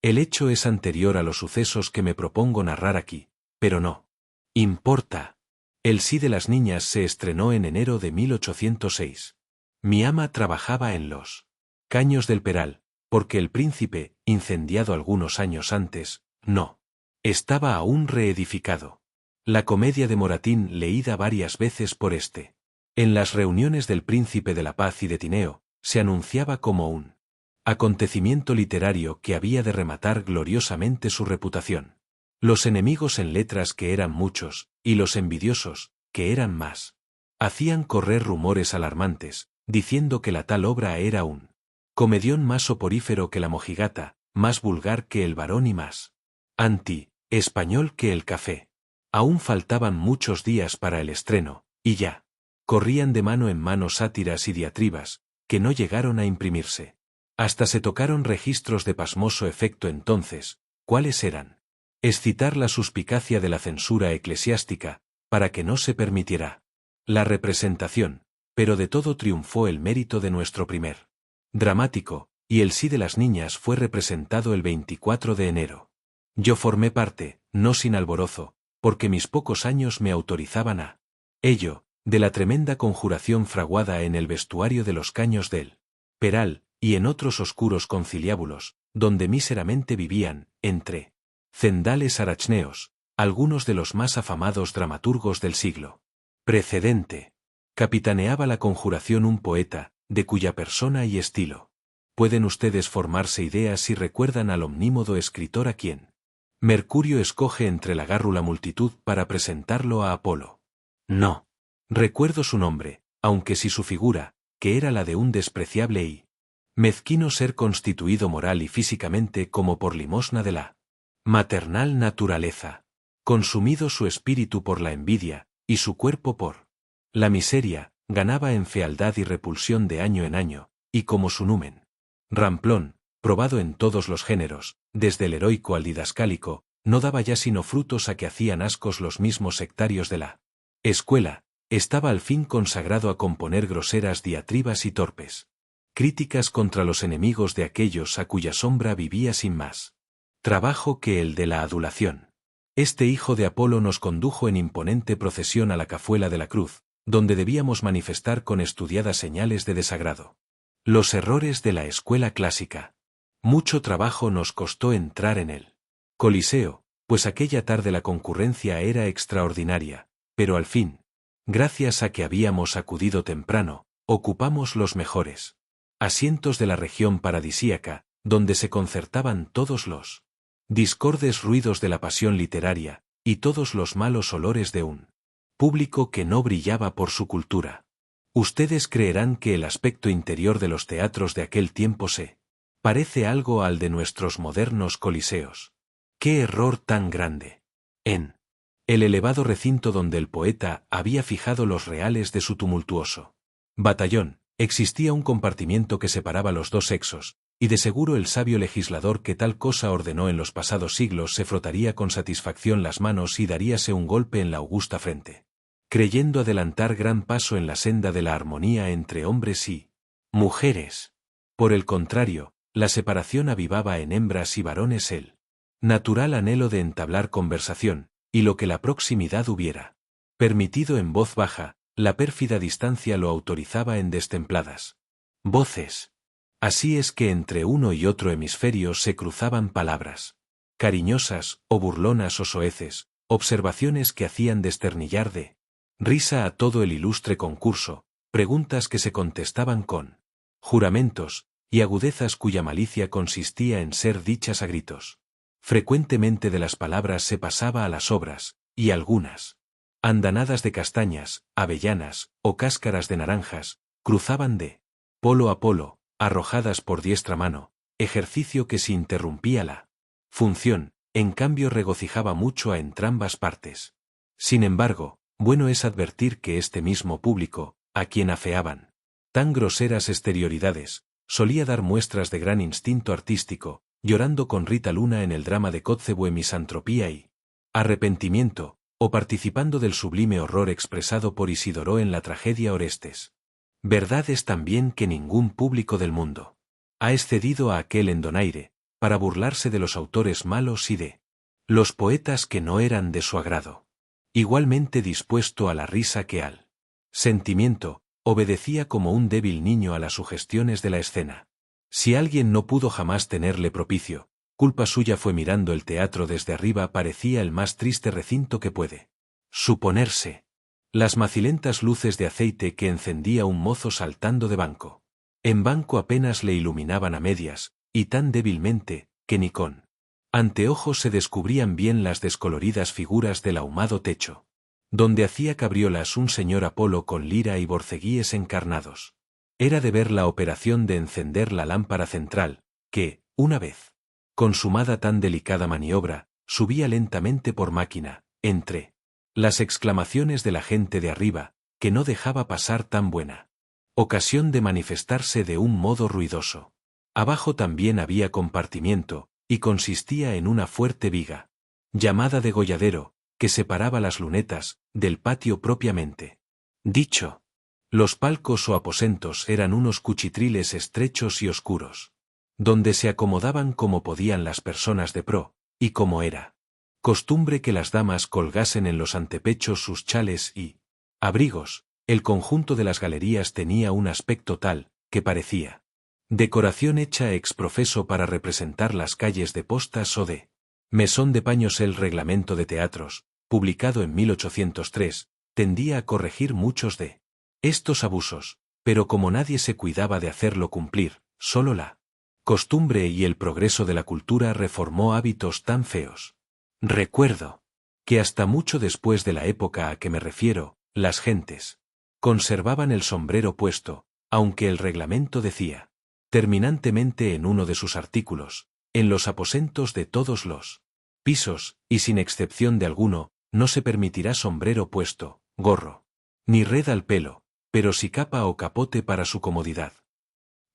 El hecho es anterior a los sucesos que me propongo narrar aquí, pero no importa. El sí de las niñas se estrenó en enero de 1806. Mi ama trabajaba en los Caños del Peral, porque el Príncipe, incendiado algunos años antes, no estaba aún reedificado. La comedia de Moratín leída varias veces por este. En las reuniones del Príncipe de la Paz y de Tineo, se anunciaba como un acontecimiento literario que había de rematar gloriosamente su reputación. Los enemigos en letras, que eran muchos, y los envidiosos, que eran más, hacían correr rumores alarmantes, diciendo que la tal obra era un comedión más soporífero que la mojigata, más vulgar que el varón y más anti-español que el café. Aún faltaban muchos días para el estreno, y ya corrían de mano en mano sátiras y diatribas, que no llegaron a imprimirse. Hasta se tocaron registros de pasmoso efecto entonces. ¿Cuáles eran? Excitar la suspicacia de la censura eclesiástica, para que no se permitiera la representación, pero de todo triunfó el mérito de nuestro primer dramático, y el sí de las niñas fue representado el 24 de enero. Yo formé parte, no sin alborozo, porque mis pocos años me autorizaban a ello, de la tremenda conjuración fraguada en el vestuario de los Caños del Peral, y en otros oscuros conciliábulos, donde míseramente vivían, entre cendales arachneos, algunos de los más afamados dramaturgos del siglo precedente. Capitaneaba la conjuración un poeta, de cuya persona y estilo pueden ustedes formarse ideas si recuerdan al omnímodo escritor a quien Mercurio escoge entre la gárrula multitud para presentarlo a Apolo. No recuerdo su nombre, aunque sí su figura, que era la de un despreciable y mezquino ser constituido moral y físicamente como por limosna de la maternal naturaleza, consumido su espíritu por la envidia, y su cuerpo por la miseria, ganaba en fealdad y repulsión de año en año, y como su numen ramplón, probado en todos los géneros, desde el heroico al didascálico, no daba ya sino frutos a que hacían ascos los mismos sectarios de la escuela, estaba al fin consagrado a componer groseras diatribas y torpes críticas contra los enemigos de aquellos a cuya sombra vivía sin más trabajo que el de la adulación. Este hijo de Apolo nos condujo en imponente procesión a la cafuela de la cruz, donde debíamos manifestar con estudiadas señales de desagrado los errores de la escuela clásica. Mucho trabajo nos costó entrar en el Coliseo, pues aquella tarde la concurrencia era extraordinaria, pero al fin, gracias a que habíamos acudido temprano, ocupamos los mejores asientos de la región paradisíaca, donde se concertaban todos los discordes ruidos de la pasión literaria, y todos los malos olores de un público que no brillaba por su cultura. Ustedes creerán que el aspecto interior de los teatros de aquel tiempo se parece algo al de nuestros modernos coliseos. ¡Qué error tan grande! En el elevado recinto donde el poeta había fijado los reales de su tumultuoso batallón, existía un compartimiento que separaba los dos sexos, y de seguro el sabio legislador que tal cosa ordenó en los pasados siglos se frotaría con satisfacción las manos y daríase un golpe en la augusta frente, creyendo adelantar gran paso en la senda de la armonía entre hombres y mujeres. Por el contrario, la separación avivaba en hembras y varones el natural anhelo de entablar conversación, y lo que la proximidad hubiera permitido en voz baja, la pérfida distancia lo autorizaba en destempladas voces. Así es que entre uno y otro hemisferio se cruzaban palabras cariñosas, o burlonas o soeces, observaciones que hacían desternillar de risa a todo el ilustre concurso, preguntas que se contestaban con juramentos, y agudezas cuya malicia consistía en ser dichas a gritos. Frecuentemente de las palabras se pasaba a las obras, y algunas andanadas de castañas, avellanas, o cáscaras de naranjas, cruzaban de polo a polo, arrojadas por diestra mano, ejercicio que si interrumpía la función, en cambio regocijaba mucho a entrambas partes. Sin embargo, bueno es advertir que este mismo público, a quien afeaban tan groseras exterioridades, solía dar muestras de gran instinto artístico, llorando con Rita Luna en el drama de Kotzebue Misantropía y Arrepentimiento, o participando del sublime horror expresado por Isidoro en la tragedia Orestes. Verdad es también que ningún público del mundo ha excedido a aquel en donaire, para burlarse de los autores malos y de los poetas que no eran de su agrado. Igualmente dispuesto a la risa que al sentimiento, obedecía como un débil niño a las sugestiones de la escena. Si alguien no pudo jamás tenerle propicio, culpa suya fue mirando el teatro desde arriba parecía el más triste recinto que puede suponerse. Las macilentas luces de aceite que encendía un mozo saltando de banco en banco apenas le iluminaban a medias, y tan débilmente, que ni con anteojos se descubrían bien las descoloridas figuras del ahumado techo, donde hacía cabriolas un señor Apolo con lira y borceguíes encarnados. Era de ver la operación de encender la lámpara central, que, una vez consumada tan delicada maniobra, subía lentamente por máquina, entre las exclamaciones de la gente de arriba, que no dejaba pasar tan buena ocasión de manifestarse de un modo ruidoso. Abajo también había compartimiento, y consistía en una fuerte viga, llamada degolladero, que separaba las lunetas del patio propiamente dicho. Los palcos o aposentos eran unos cuchitriles estrechos y oscuros, donde se acomodaban como podían las personas de pro, y como era costumbre que las damas colgasen en los antepechos sus chales y abrigos. El conjunto de las galerías tenía un aspecto tal, que parecía decoración hecha ex profeso para representar las calles de postas o de mesón de paños. El reglamento de teatros, publicado en 1803, tendía a corregir muchos de estos abusos, pero como nadie se cuidaba de hacerlo cumplir, solo la costumbre y el progreso de la cultura reformó hábitos tan feos. Recuerdo que hasta mucho después de la época a que me refiero, las gentes conservaban el sombrero puesto, aunque el reglamento decía terminantemente en uno de sus artículos, en los aposentos de todos los pisos, y sin excepción de alguno, no se permitirá sombrero puesto, gorro, ni red al pelo, pero sí capa o capote para su comodidad.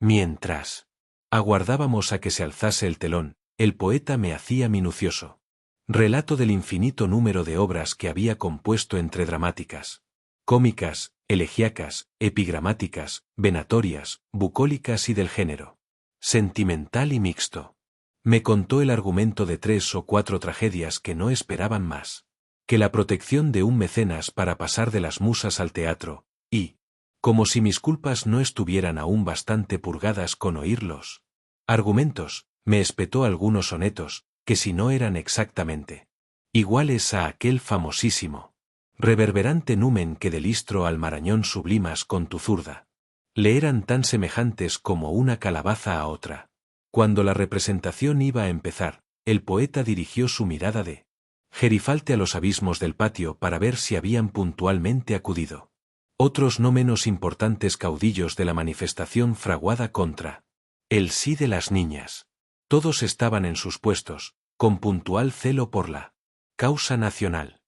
Mientras aguardábamos a que se alzase el telón, el poeta me hacía minucioso relato del infinito número de obras que había compuesto entre dramáticas, cómicas, elegíacas, epigramáticas, venatorias, bucólicas y del género sentimental y mixto. Me contó el argumento de 3 o 4 tragedias que no esperaban más que la protección de un mecenas para pasar de las musas al teatro, y, como si mis culpas no estuvieran aún bastante purgadas con oírlos argumentos, me espetó algunos sonetos, que si no eran exactamente iguales a aquel famosísimo reverberante numen que del istro al Marañón sublimas con tu zurda, le eran tan semejantes como una calabaza a otra. Cuando la representación iba a empezar, el poeta dirigió su mirada de gerifalte a los abismos del patio para ver si habían puntualmente acudido otros no menos importantes caudillos de la manifestación fraguada contra el sí de las niñas. Todos estaban en sus puestos, con puntual celo por la causa nacional.